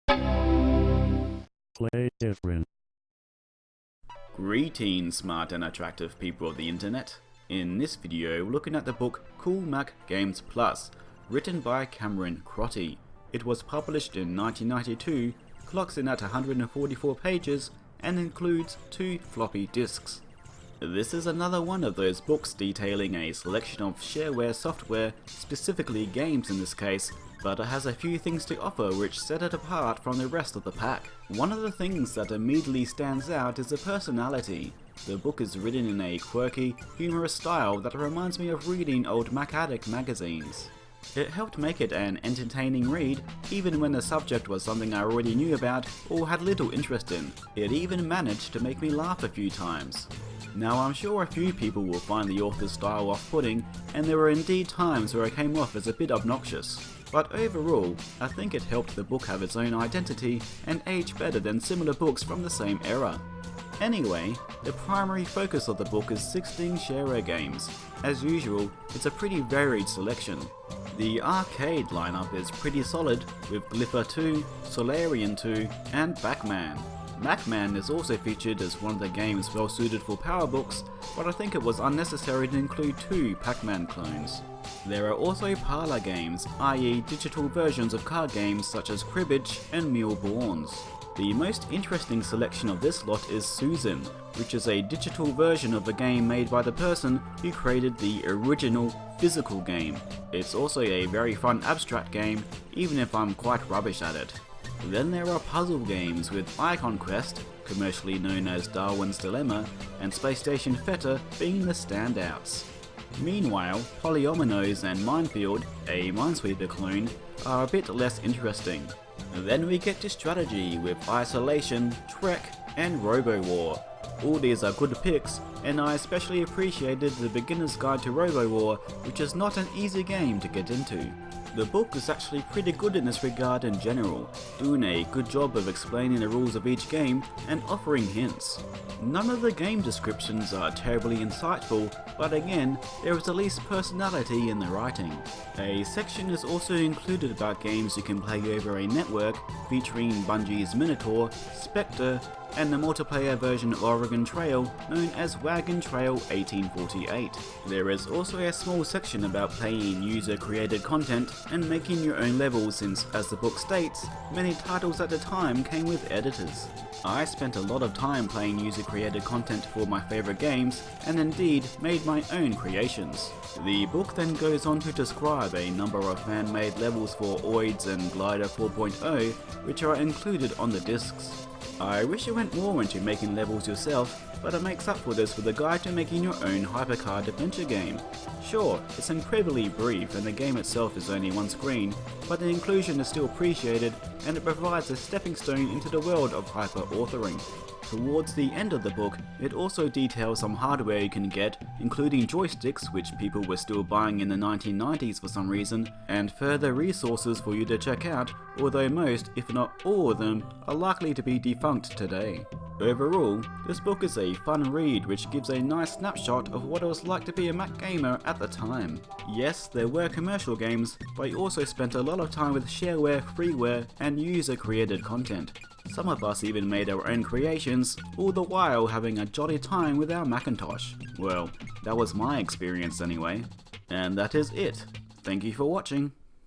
Play different. Greetings, smart and attractive people of the internet. In this video, we're looking at the book Cool Mac Games Plus, written by Cameron Crotty. It was published in 1992, clocks in at 144 pages, and includes 2 floppy disks. This is another one of those books detailing a selection of shareware software, specifically games in this case, but it has a few things to offer which set it apart from the rest of the pack. One of the things that immediately stands out is the personality. The book is written in a quirky, humorous style that reminds me of reading old Mac Addict magazines. It helped make it an entertaining read, even when the subject was something I already knew about or had little interest in. It even managed to make me laugh a few times. Now, I'm sure a few people will find the author's style off-putting, and there were indeed times where it came off as a bit obnoxious. But overall, I think it helped the book have its own identity and age better than similar books from the same era. Anyway, the primary focus of the book is 16 shareware games. As usual, it's a pretty varied selection. The arcade lineup is pretty solid, with Glypher 2, Solarian 2, and Pac-Man. Pac-Man is also featured as one of the games well suited for PowerBooks, but I think it was unnecessary to include 2 Pac-Man clones. There are also parlor games, i.e. digital versions of card games such as Cribbage and Mule Borns. The most interesting selection of this lot is Susan, which is a digital version of a game made by the person who created the original physical game. It's also a very fun abstract game, even if I'm quite rubbish at it. Then there are puzzle games with Icon Quest, commercially known as Darwin's Dilemma, and Space Station Feta being the standouts. Meanwhile, Polyominoes and Minefield, a Minesweeper clone, are a bit less interesting. Then we get to strategy with Isolation, Trek, and Robo-War. All these are good picks, and I especially appreciated the Beginner's Guide to Robo-War, which is not an easy game to get into. The book is actually pretty good in this regard in general, doing a good job of explaining the rules of each game and offering hints. None of the game descriptions are terribly insightful, but again, there is at least personality in the writing. A section is also included about games you can play over a network, featuring Bungie's Minotaur, Spectre, and the multiplayer version of Oregon Trail known as Wagon Trail 1848. There is also a small section about playing user-created content and making your own levels since, as the book states, many titles at the time came with editors. I spent a lot of time playing user-created content for my favourite games, and indeed made my own creations. The book then goes on to describe a number of fan-made levels for Oids and Glider 4.0, which are included on the discs. I wish it went more into making levels yourself, but it makes up for this with a guide to making your own hypercard adventure game. Sure, it's incredibly brief and the game itself is only one screen, but the inclusion is still appreciated and it provides a stepping stone into the world of hyper-authoring. Towards the end of the book, it also details some hardware you can get, including joysticks, which people were still buying in the 1990s for some reason, and further resources for you to check out, although most, if not all of them, are likely to be defunct today. Overall, this book is a fun read which gives a nice snapshot of what it was like to be a Mac gamer at the time. Yes, there were commercial games, but he also spent a lot of time with shareware, freeware, and user-created content. Some of us even made our own creations, all the while having a jolly time with our Macintosh. Well, that was my experience anyway. And that is it. Thank you for watching.